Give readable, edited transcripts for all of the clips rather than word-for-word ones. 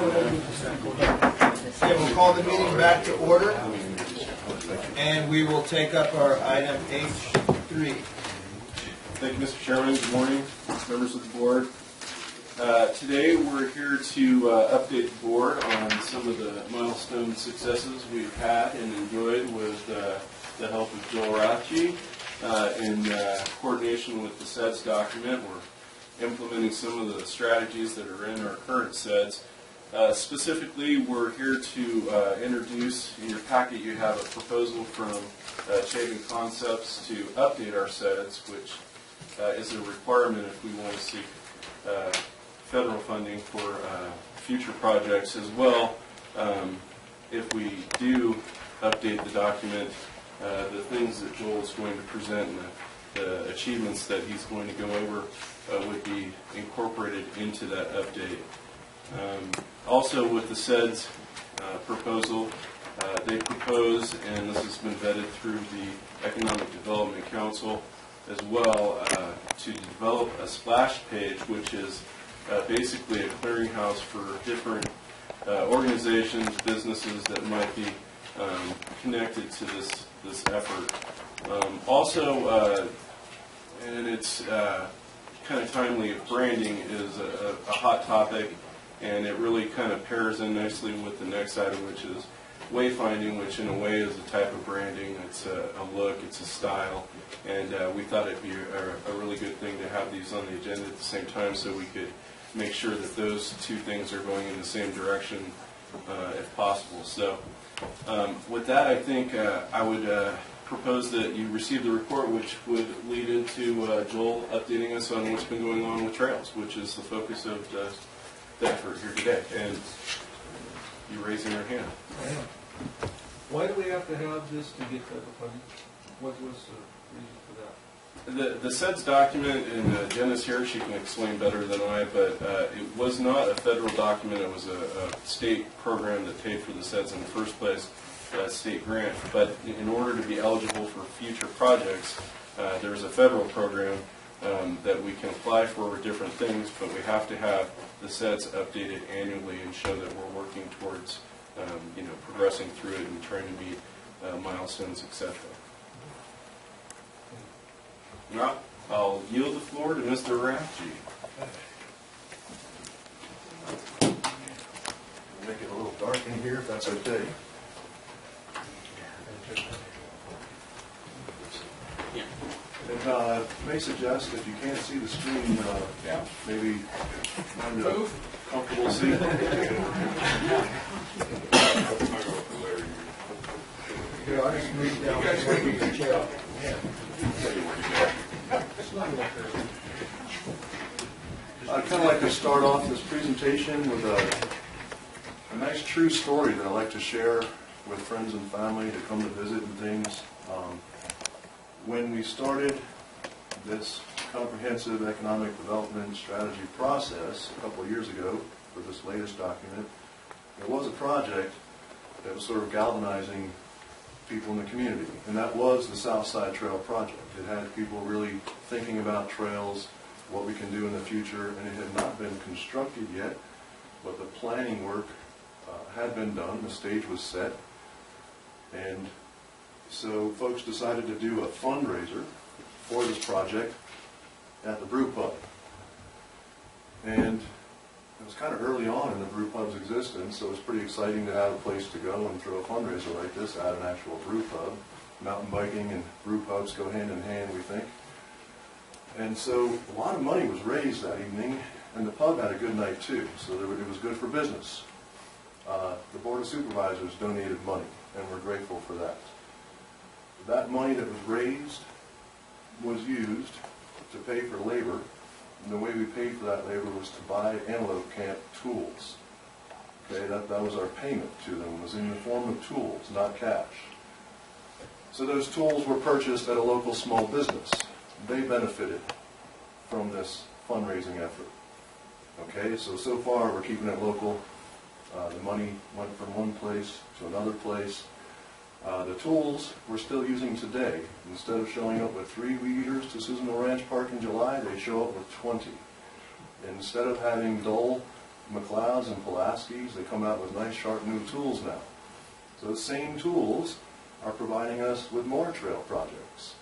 Okay, we'll call the meeting back to order, and we will take up our item H3. Thank you, Mr. Chairman. Good morning, members of the board. Today we're here to update the board on some of the milestone successes we've had and enjoyed with the help of Joel Rathje. In coordination with the SEDS document, we're implementing some of the strategies that are in our current SEDS. Specifically, we're here to introduce, in your packet you have a proposal from Chapin Concepts to update our SEDS, which is a requirement if we want to seek federal funding for future projects as well. If we do update the document, the things that Joel is going to present and the achievements that he's going to go over would be incorporated into that update. Also with the SEDS proposal, they propose, and this has been vetted through the Economic Development Council as well, to develop a splash page, which is basically a clearinghouse for different organizations, businesses that might be connected to this effort. Also, and it's kind of timely, branding is a hot topic, and it really kind of pairs in nicely with the next item, which is wayfinding, which in a way is a type of branding. It's a look, it's a style, and we thought it'd be a really good thing to have these on the agenda at the same time so we could make sure that those two things are going in the same direction if possible. So with that, I think I would propose that you receive the report, which would lead into Joel updating us on what's been going on with trails, which is the focus of the effort here today. And you raising your hand. Why do we have to have this to get federal funding? What was the reason for that? The SEDS document, and Jenna's here, she can explain better than I, but it was not a federal document. It was a state program that paid for the SEDS in the first place, a state grant. But in order to be eligible for future projects, there's a federal program that we can apply for different things, but we have to have the SEDS updated annually and show that we're working towards progressing through it and trying to meet milestones, etc. Now, I'll yield the floor to Mr. Rathje. Make it a little dark in here, if that's okay. And may suggest if you can't see the screen, maybe find a comfortable seat. Here, I'll just move down the chair. I'd kind of like to start off this presentation with a nice true story that I like to share with friends and family to come to visit and things. When we started this comprehensive economic development strategy process a couple of years ago for this latest document, there was a project that was sort of galvanizing people in the community, and that was the Southside Trail Project. It had people really thinking about trails, what we can do in the future, and it had not been constructed yet, but the planning work had been done, the stage was set, and so folks decided to do a fundraiser for this project at the brew pub. And it was kind of early on in the brew pub's existence, so it was pretty exciting to have a place to go and throw a fundraiser like this at an actual brew pub. Mountain biking and brew pubs go hand in hand, we think. And so a lot of money was raised that evening, and the pub had a good night too, so it was good for business. The Board of Supervisors donated money, and we're grateful for that. That money that was raised was used to pay for labor, and the way we paid for that labor was to buy Antelope Camp tools. Okay, that was our payment to them. It was in the form of tools, not cash. So those tools were purchased at a local small business. They benefited from this fundraising effort. Okay, so far we're keeping it local. The money went from one place to another place. The tools we're still using today. Instead of showing up with 3 weed eaters to Susanville Ranch Park in July, they show up with 20. And instead of having dull McLeod's and Pulaski's, they come out with nice sharp new tools now. So the same tools are providing us with more trail projects.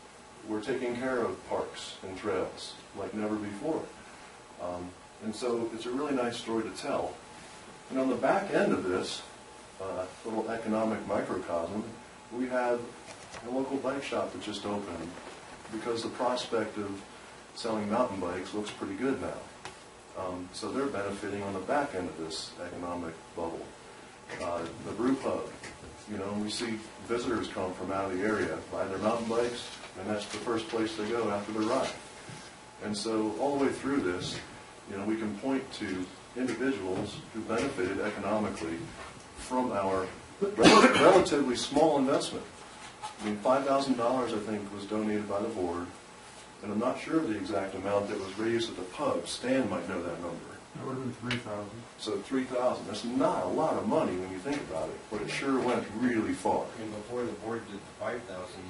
We're taking care of parks and trails like never before. And so it's a really nice story to tell. And on the back end of this little economic microcosm, we have a local bike shop that just opened because the prospect of selling mountain bikes looks pretty good now. So they're benefiting on the back end of this economic bubble. The brew pub, you know, we see visitors come from out of the area, buy their mountain bikes, and that's the first place they go after their ride. And so all the way through this, you know, we can point to individuals who benefited economically from our relatively small investment. I mean, $5,000 I think was donated by the board, and I'm not sure of the exact amount that was raised at the pub. Stan might know that number. That would have been 3,000. So 3,000. That's not a lot of money when you think about it, but it sure went really far. And before the board did the 5,000,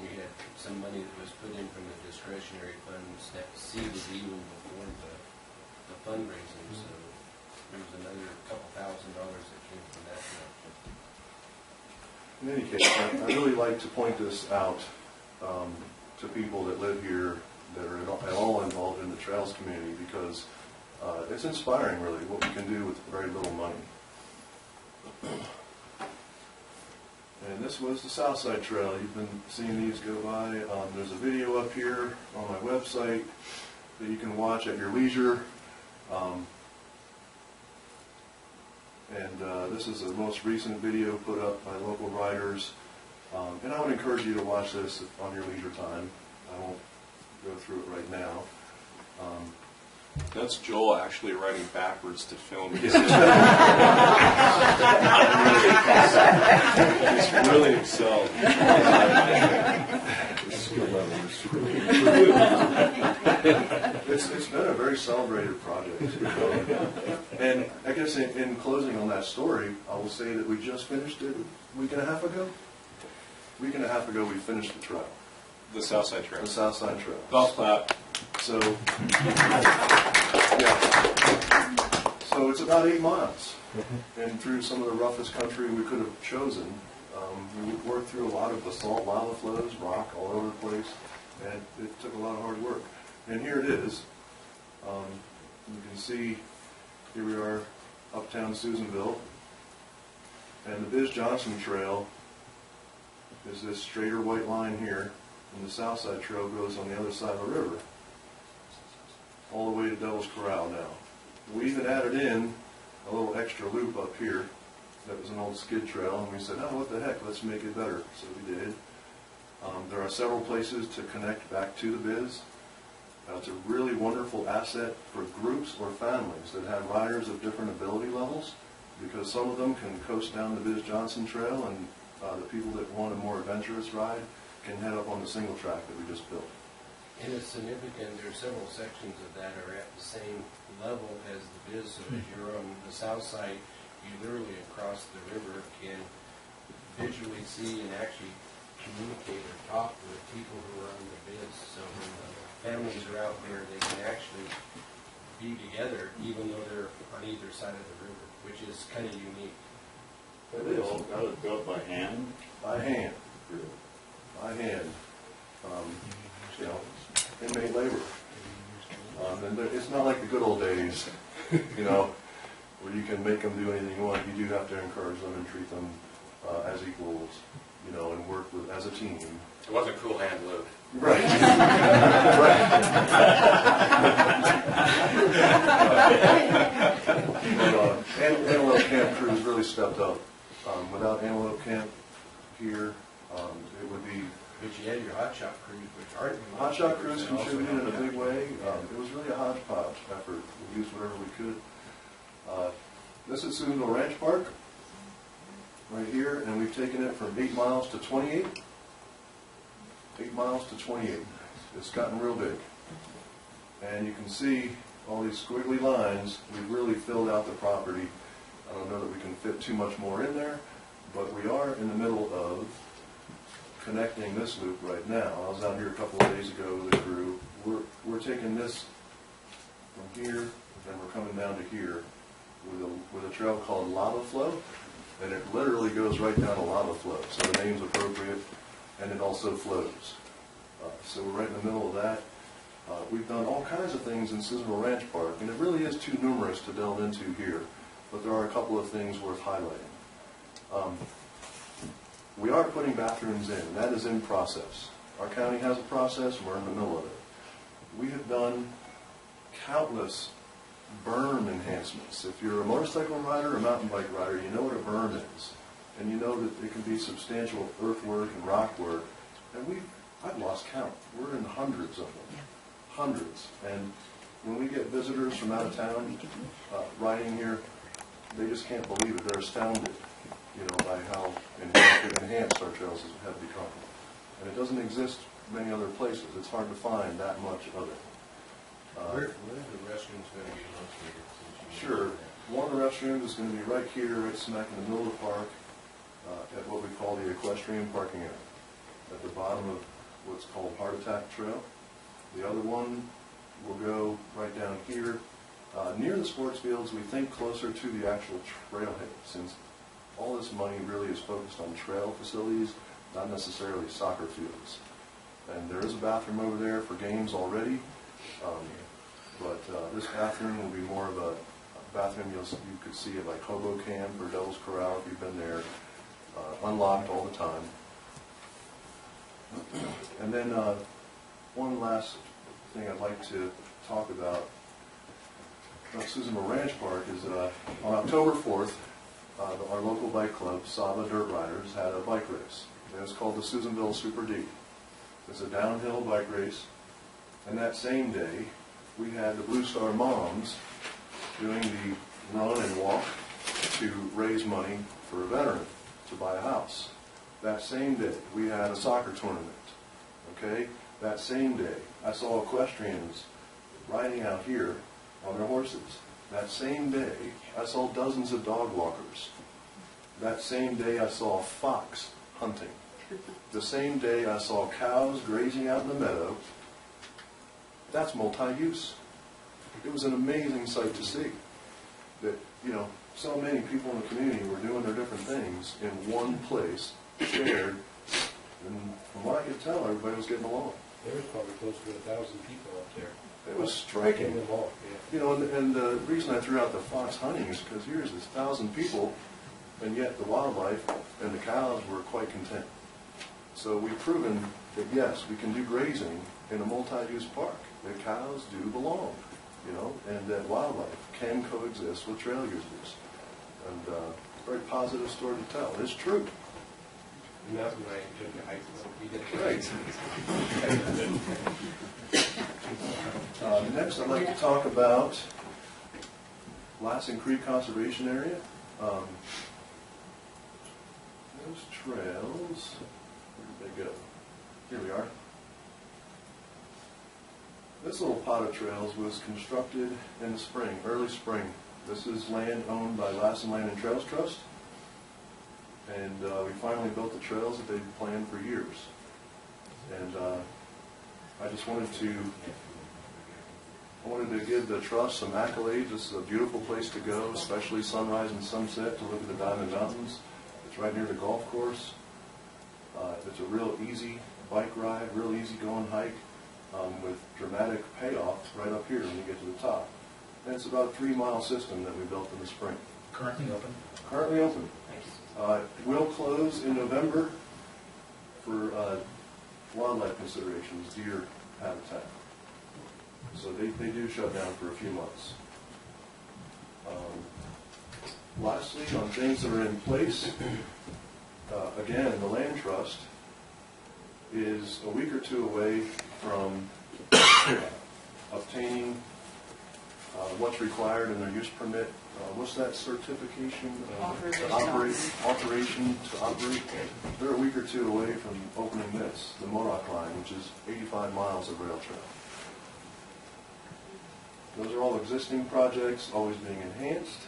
we had some money that was put in from the discretionary funds that seeded even before the fundraising. So there was another couple $1,000s that came from that. In any case, I really like to point this out to people that live here that are at all involved in the trails community, because it's inspiring, really, what we can do with very little money. And this was the Southside Trail. You've been seeing these go by. There's a video up here on my website that you can watch at your leisure. This is the most recent video put up by local riders. And I would encourage you to watch this on your leisure time. I won't go through it right now. That's Joel actually riding backwards to film. He's really excelled. It's been a very celebrated project. And I guess in closing on that story, I will say that we just finished it a week and a half ago. A week and a half ago, we finished the trail. The Southside Trail. The Southside Trail. Golf clap. So, yeah. So it's about 8 miles. And through some of the roughest country we could have chosen. We worked through a lot of basalt lava flows, rock all over the place, and it took a lot of hard work. And here it is. You can see, here we are, uptown Susanville. And the Biz Johnson Trail is this straighter white line here, and the Southside Trail goes on the other side of the river, all the way to Devil's Corral now. We even added in a little extra loop up here that was an old skid trail, and we said, oh, what the heck, let's make it better. So we did. There are several places to connect back to the Biz. It's a really wonderful asset for groups or families that have riders of different ability levels, because some of them can coast down the Biz Johnson Trail, and the people that want a more adventurous ride can head up on the single track that we just built. And it's significant, there are several sections of that are at the same level as the Biz. So if you're on the south side, you literally across the river can visually see and actually communicate or talk with people who are on the Biz. So when the families are out there, they can actually be together even though they're on either side of the river, which is kind of unique. It is. All got it built by hand? By hand. By hand. You know, inmate labor. And it's not like the good old days, you know, where you can make them do anything you want. You do have to encourage them and treat them as equals, you know, and work with as a team. It wasn't cool hand load. Right. Antelope Camp crews really stepped up. Without Antelope Camp here, it would be... But you had your hot shot crews, which aren't... Hot shot crews contributed in a big way. It was really a hodgepodge effort. We used whatever we could. This is Susanville Ranch Park, right here, and we've taken it from 8 miles to 28. 8 miles to 28. It's gotten real big. And you can see all these squiggly lines. We've really filled out the property. I don't know that we can fit too much more in there, but we are in the middle of connecting this loop right now. I was out here a couple of days ago with a crew. We're taking this from here, and we're coming down to here, with a trail called Lava Flow, and it literally goes right down a lava flow, so the name's appropriate, and it also flows. So we're right in the middle of that. We've done all kinds of things in Susanville Ranch Park, and it really is too numerous to delve into here, but there are a couple of things worth highlighting. We are putting bathrooms in, and that is in process. Our county has a process, and we're in the middle of it. We have done countless berm enhancements. If you're a motorcycle rider or mountain bike rider, you know what a berm is, and you know that it can be substantial earthwork and rock work, and I've lost count. We're in hundreds of them. Hundreds. And when we get visitors from out of town riding here, they just can't believe it. They're astounded, by how enhanced our trails have become. And it doesn't exist many other places. It's hard to find that much of it. Where are the restrooms going to be located? Since you Sure. mentioned that? One of the restrooms is going to be right here, right smack in the middle of the park, at what we call the equestrian parking area, at the bottom of what's called Heart Attack Trail. The other one will go right down here, near the sports fields, we think closer to the actual trailhead, since all this money really is focused on trail facilities, not necessarily soccer fields. And there is a bathroom over there for games already, but this bathroom will be more of a bathroom you could see at like Hobo Camp or Devil's Corral if you've been there, unlocked all the time. And then one last thing I'd like to talk about Susanville Ranch Park is on October 4th, our local bike club, Saba Dirt Riders, had a bike race. It was called the Susanville Super D. It's a downhill bike race. And that same day, we had the Blue Star Moms doing the run and walk to raise money for a veteran to buy a house. That same day, we had a soccer tournament. Okay? That same day, I saw equestrians riding out here on their horses. That same day, I saw dozens of dog walkers. That same day, I saw a fox hunting. The same day, I saw cows grazing out in the meadow. That's multi-use. It was an amazing sight to see that, so many people in the community were doing their different things in one place, shared, and from what I could tell, everybody was getting along. There was probably close to 1,000 people up there. It was striking. Them all, yeah. And the reason I threw out the fox hunting is because here's this 1,000 people, and yet the wildlife and the cows were quite content. So we've proven that yes, we can do grazing in a multi-use park. The cows do belong, and that wildlife can coexist with trail users. And very positive story to tell. It's true. And that's when I took a hike. You did Right. Next, I'd like to talk about Lassen Creek Conservation Area. Those trails, where did they go? Here we are. This little pot of trails was constructed in the spring, early spring. This is land owned by Lassen Land and Trails Trust. And we finally built the trails that they'd planned for years. And I just wanted to give the trust some accolades. This is a beautiful place to go, especially sunrise and sunset, to look at the Diamond Mountains. It's right near the golf course. It's a real easy bike ride, real easy going hike, with dramatic payoff right up here when you get to the top. And it's about a 3-mile system that we built in the spring. Currently open? Currently open. Will close in November for wildlife considerations, deer habitat. So they do shut down for a few months. Lastly, on things that are in place, again, the land trust is a week or two away from obtaining what's required in their use permit. What's that certification? Authorization to operate. They're a week or two away from opening this, the Modoc line, which is 85 miles of rail trail. Those are all existing projects, always being enhanced.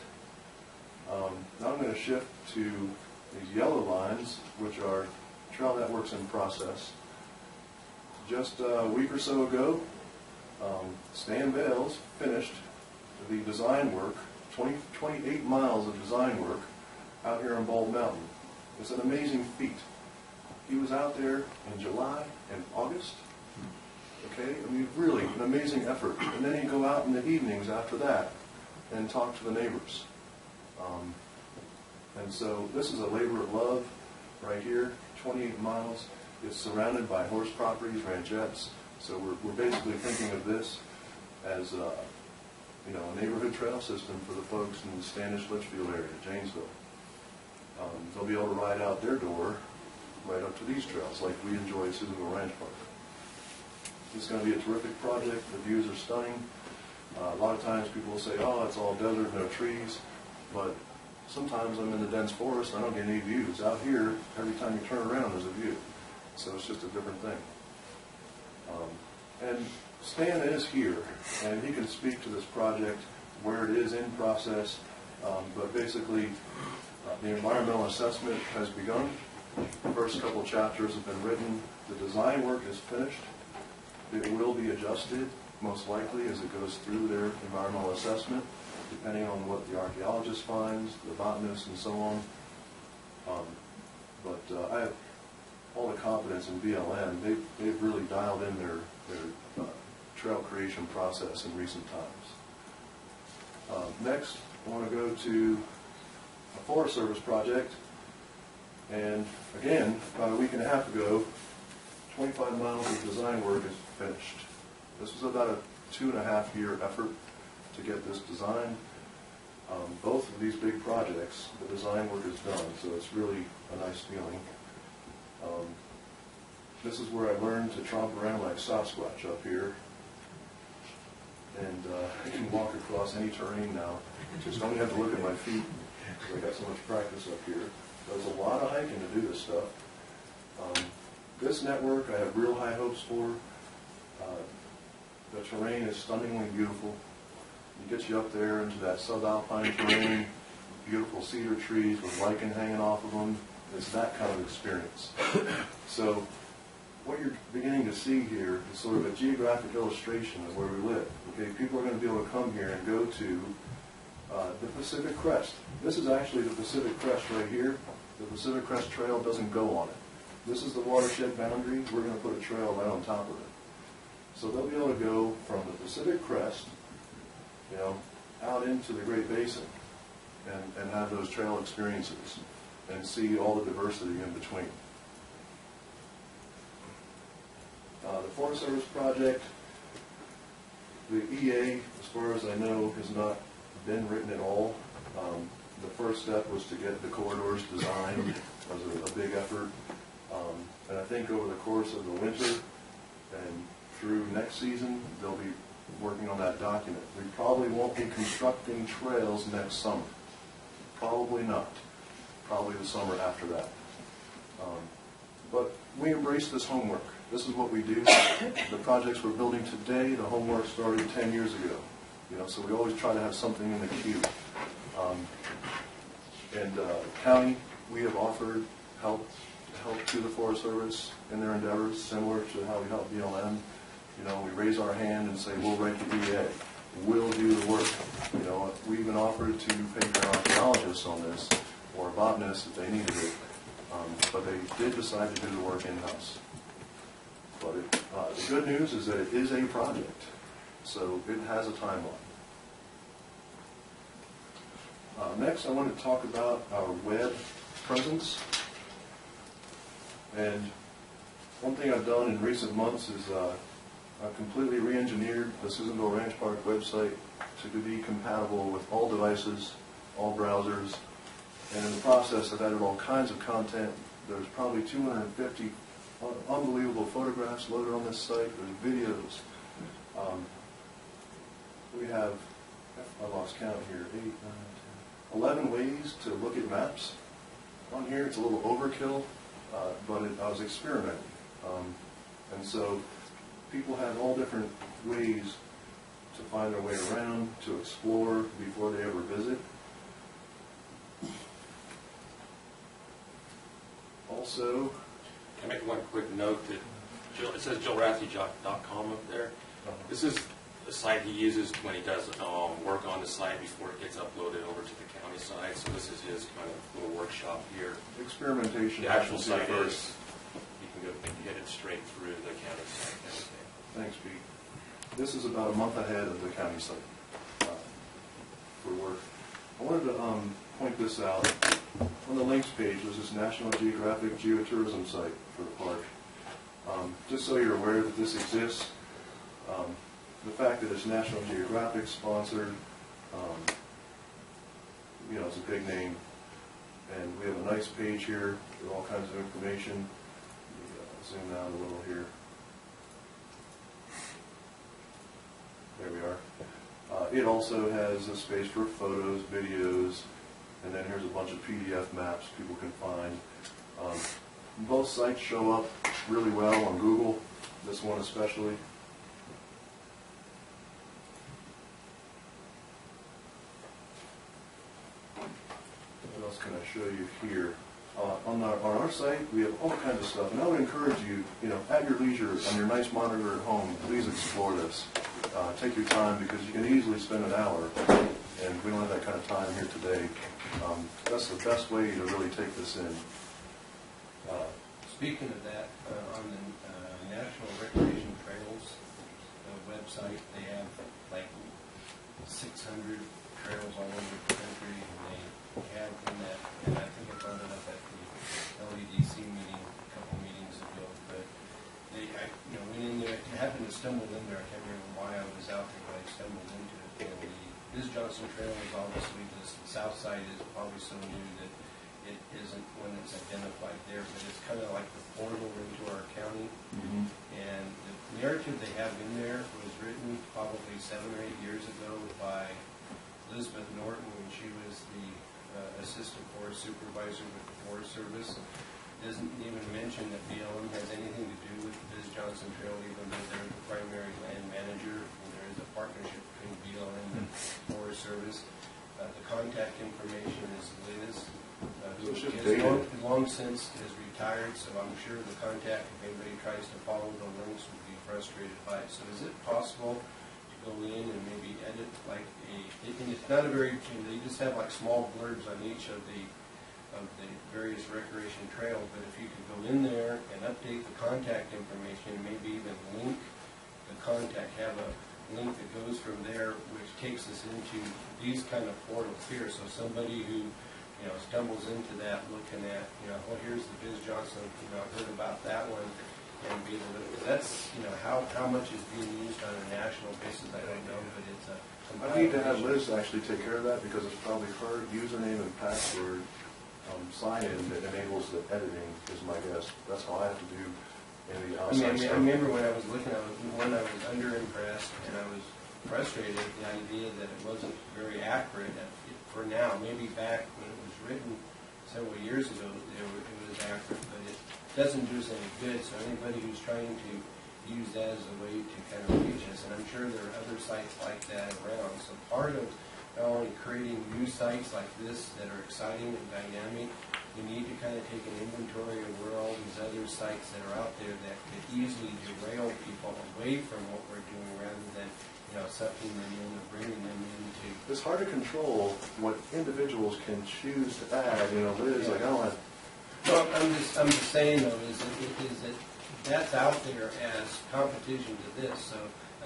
Now I'm going to shift to these yellow lines, which are trail networks in process. Just a week or so ago, Stan Bales finished the design work 28 miles of design work out here on Bald Mountain. It's an amazing feat. He was out there in July and August. Okay, I mean, really an amazing effort. And then he'd go out in the evenings after that and talk to the neighbors. And so this is a labor of love right here, 28 miles. It's surrounded by horse properties, ranchettes. So we're basically thinking of this as a neighborhood trail system for the folks in the Standish-Litchfield area, Janesville. They'll be able to ride out their door right up to these trails like we enjoy at Susanville Ranch Park. It's going to be a terrific project. The views are stunning. A lot of times people will say, oh, it's all desert, no trees. But sometimes I'm in the dense forest, I don't get any views. Out here, every time you turn around, there's a view. So it's just a different thing. And Stan is here, and he can speak to this project, where it is in process. But basically, the environmental assessment has begun. The first couple chapters have been written. The design work is finished. It will be adjusted, most likely, as it goes through their environmental assessment, depending on what the archaeologist finds, the botanist, and so on. But I have all the confidence in BLM. They've really dialed in their trail creation process in recent times. Next, I want to go to a Forest Service project. And again, about a week and a half ago, 25 miles of design work is finished. This was about a 2.5-year effort to get this designed. Both of these big projects, the design work is done, so it's really a nice feeling. This is where I learned to tromp around like Sasquatch up here. And I can walk across any terrain now. Just only have to look at my feet, because I got so much practice up here. There's a lot of hiking to do this stuff. This network I have real high hopes for. The terrain is stunningly beautiful. It gets you up there into that subalpine terrain, beautiful cedar trees with lichen hanging off of them. It's that kind of experience. So what you're beginning to see here is sort of a geographic illustration of where we live. Okay, people are going to be able to come here and go to the Pacific Crest. This is actually the Pacific Crest right here. The Pacific Crest Trail doesn't go on it. This is the watershed boundary. We're going to put a trail right on top of it. So they'll be able to go from the Pacific Crest, out into the Great Basin and have those trail experiences and see all the diversity in between. The Forest Service project, the EA, as far as I know, has not been written at all. The first step was to get the corridors designed. It was a big effort. And I think over the course of the winter and through next season, they'll be working on that document. We probably won't be constructing trails next summer. Probably not. Probably the summer after that. But we embrace this homework. This is what we do. The projects we're building today, the homework started 10 years ago. So we always try to have something in the queue. County, we have offered help to the Forest Service in their endeavors, similar to how we help BLM. We raise our hand and say, we'll write the EA. We'll do the work. We even offered to pay for archaeologists on this, or botanists if they needed it. But they did decide to do the work in-house. But the good news is that it is a project, so it has a timeline. Next, I want to talk about our web presence. And one thing I've done in recent months is I've completely re-engineered the Susanville Ranch Park website to be compatible with all devices, all browsers, and in the process I've added all kinds of content. There's probably 250 unbelievable photographs loaded on this site. There's videos. We have, I lost count here, 8, 9, 10, 11 ways to look at maps. On here it's a little overkill, but I was experimenting. And so people have all different ways to find their way around, to explore before they ever visit. Also, Can I make one quick note that it says jillrathy.com up there. This is the site he uses when he does work on the site before it gets uploaded over to the county site. So this is his kind of little workshop here. Experimentation. The actual happens here site first. is, you can go get it straight through the county site. Thanks, Pete. This is about a month ahead of the county site for work. I wanted to point this out. On the links page, there's this National Geographic geotourism site for the park. Just so you're aware that this exists, the fact that it's National Geographic sponsored, you know, it's a big name. And we have a nice page here with all kinds of information. Zoom out a little here. There we are. It also has a space for photos, videos, and then here's a bunch of PDF maps people can find. Both sites show up really well on Google, this one especially. What else can I show you here? On our site, we have all kinds of stuff, and I would encourage you, you know, at your leisure, on your nice monitor at home, please explore this. Take your time, because you can easily spend an hour, and we don't have that kind of time here today. That's the best way to really take this in. Speaking of that, on the National Recreation Trails website, they have like 600 trails all over the country, and they have in that, and I think I brought it up at the LEDC meeting a couple meetings ago, but I went in there, I happened to stumble in there, I can't remember why I was out there, but I stumbled into it, and the Biz Johnson Trail is obviously, the south side is probably so new that it isn't one that's identified there, but it's kind of like the portal into our county. Mm-hmm. And the narrative they have in there was written probably 7 or 8 years ago by Elizabeth Norton when she was the assistant forest supervisor with the Forest Service. Doesn't even mention that BLM has anything to do with the Biz Johnson Trail, even though they're the primary land manager, and there is a partnership between BLM and Forest Service. The contact information is Liz, who So it's just is dated. long since is retired, so I'm sure the contact, if anybody tries to follow the links, would be frustrated by it. So is it possible to go in and maybe edit like and it's not a very, they just have like small blurbs on each of the various recreation trails, but if you could go in there and update the contact information, maybe even link the contact, have a link that goes from there, which takes us into these kind of portals here. So somebody who, you know, stumbles into that looking at, you know, well, here's the Biz Johnson, you know, I've heard about that one, and be able to, that's, you know, how much is being used on a national basis, I don't know, but it's a I need to have Liz actually take care of that, because it's probably her username and password sign-in that enables the editing, is my guess. That's how I have to do any outside stuff. I remember when I was looking, I was under-impressed, and I was frustrated at the idea that it wasn't very accurate for now. Maybe back when it was written several years ago, it was accurate, but it doesn't do us any good. So anybody who's trying to use that as a way to kind of reach us, and I'm sure there are other sites like that around. So part of not only creating new sites like this that are exciting and dynamic, we need to kind of take an inventory of where all these other sites that are out there that could easily derail people away from what we're doing, rather than, you know, sucking them in or bringing them into. It's hard to control what individuals can choose to add. You know, Liz, like, I don't have. Well, I'm just saying though, is that that's out there as competition to this. So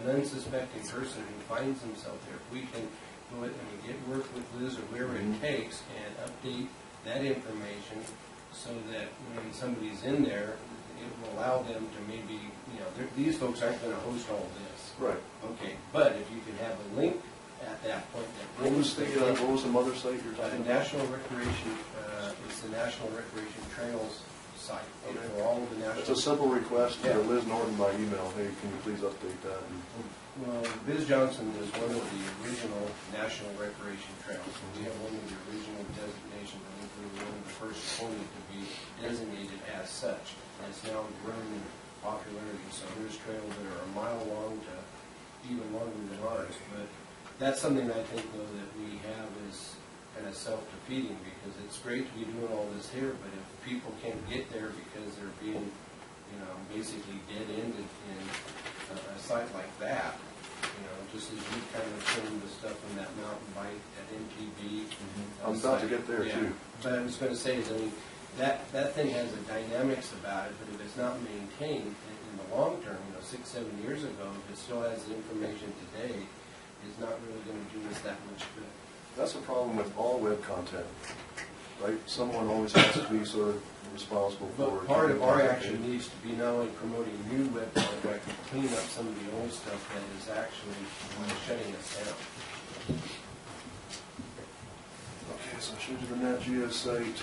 an unsuspecting person who finds himself there, if we can go it and get work with Liz or wherever it takes and update that information so that when somebody's in there, it will allow them to maybe, you know, these folks aren't going to host all this. Right. Okay, but if you can have a link at that point that What was the mother site you're talking about? National Recreation, it's the National Recreation Trails site. Okay. For all of the national. It's a simple request to Yeah. Liz Norton by email. Hey, can you please update that? Well, Biz Johnson is one of the original National Recreation Trails. We have one of the original designations. I think we were one of the first 20 to be designated as such. And it's now grown in popularity. So there's trails that are a mile long to even longer than ours. But that's something I think, though, that we have is kind of self-defeating, because it's great to be doing all this here, but if people can't get there because they're being, you know, basically dead-ended in a site like that, just as you kind of filmed the stuff on that mountain bike at MTV. I'm about to get there Yeah. too. But I was going to say is, I mean, that thing has a dynamics about it, but if it's not maintained in the long term, 6, 7 years ago, if it still has the information today, it's not really going to do us that much good. That's the problem with all web content, right? Someone always has to be sort of responsible for But part of our keeping action content. needs to be not only promoting new web content, but clean up some of the old stuff that is actually shutting us down. Okay, so I showed you the Nat Geo site.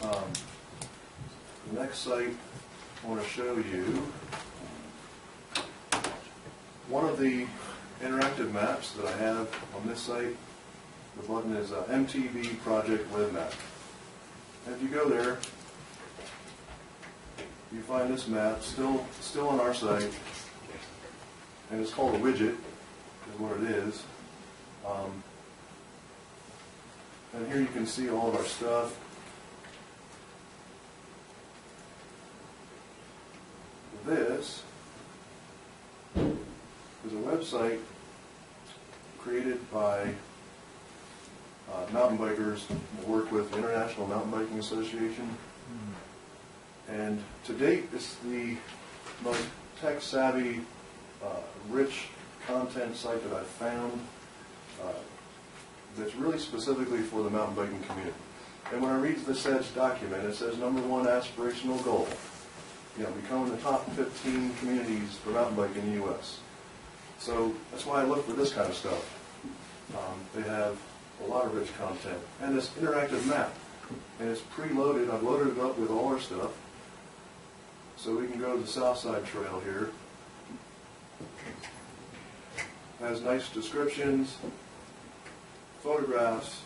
The next site I want to show you, one of the interactive maps that I have on this site, the button is MTV Project Web Map. And if you go there, you find this map still on our site, and it's called a widget, is what it is. And here you can see all of our stuff. This is a website created by mountain bikers that work with the International Mountain Biking Association. And to date, it's the most tech-savvy, rich content site that I've found that's really specifically for the mountain biking community. And when I read the SEDS document, it says number 1 aspirational goal, become the top 15 communities for mountain biking in the U.S. So that's why I look for this kind of stuff. They have a lot of rich content. And this interactive map. And it's preloaded. I've loaded it up with all our stuff. So we can go to the Southside Trail here. It has nice descriptions, photographs,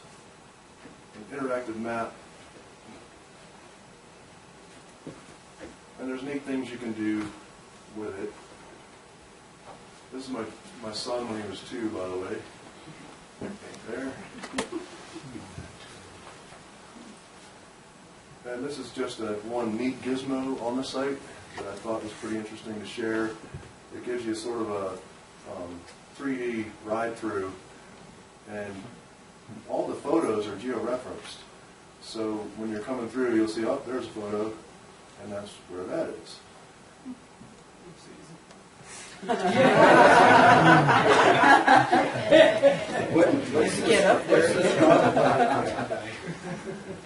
an interactive map. And there's neat things you can do with it. This is my son when he was 2, by the way. There. And this is just one neat gizmo on the site that I thought was pretty interesting to share. It gives you sort of a 3D ride-through, and all the photos are geo-referenced. So when you're coming through, you'll see, oh, there's a photo, and that's where that is. Get up there.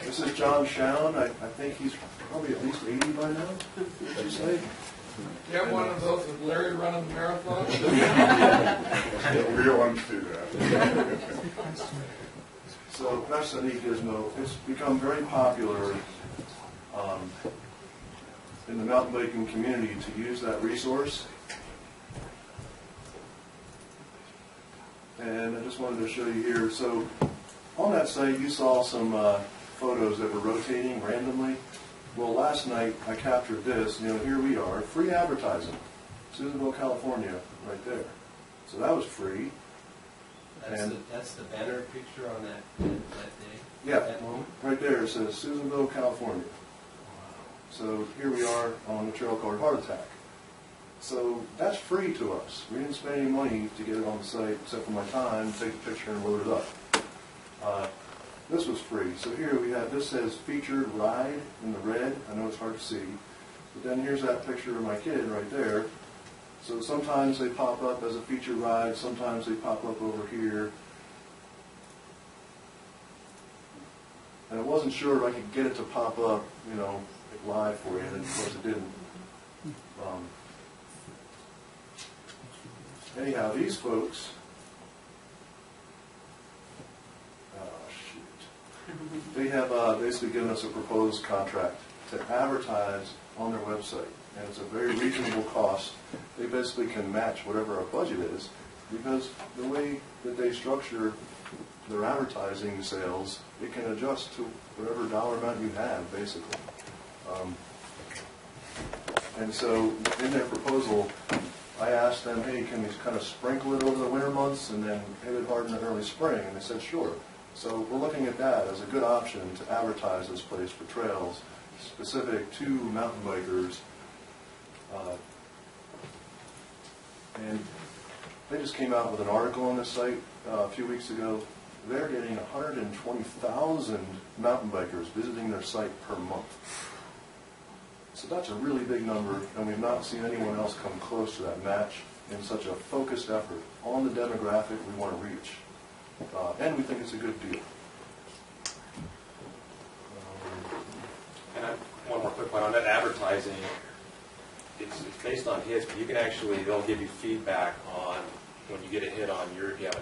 This is John Shown. I think he's probably at least 80 by now, would you say? You have one of those with Larry running the marathon? We don't want to do that. So that's a neat gizmo. It's become very popular in the mountain biking community to use that resource. And I just wanted to show you here. So on that site, you saw some photos that were rotating randomly. Well, last night I captured this. Here we are, free advertising, Susanville, California, right there. So that was free. That's the banner picture on that day? Yeah, That moment? right there it says Susanville, California. So here we are on the trail called Heart Attack. So that's free to us. We didn't spend any money to get it on the site except for my time, take a picture and load it up. This was free. So here we have, this says featured ride in the red. I know it's hard to see. But then here's that picture of my kid right there. So sometimes they pop up as a featured ride, sometimes they pop up over here. And I wasn't sure if I could get it to pop up, live for you, and of course it didn't. Anyhow, these folks, they have basically given us a proposed contract to advertise on their website, and it's a very reasonable cost. They basically can match whatever our budget is, because the way that they structure their advertising sales, it can adjust to whatever dollar amount you have, basically. And so in their proposal, I asked them, hey, can we kind of sprinkle it over the winter months and then hit it hard in the early spring? And they said, sure. So we're looking at that as a good option to advertise this place for trails specific to mountain bikers. And They just came out with an article on this site a few weeks ago. They're getting 120,000 mountain bikers visiting their site per month. So that's a really big number, and we've not seen anyone else come close to that match in such a focused effort on the demographic we want to reach. And we think it's a good deal. And one more quick one on that advertising. It's based on hits, but you can actually, they'll give you feedback on when you get a hit on your, if you have an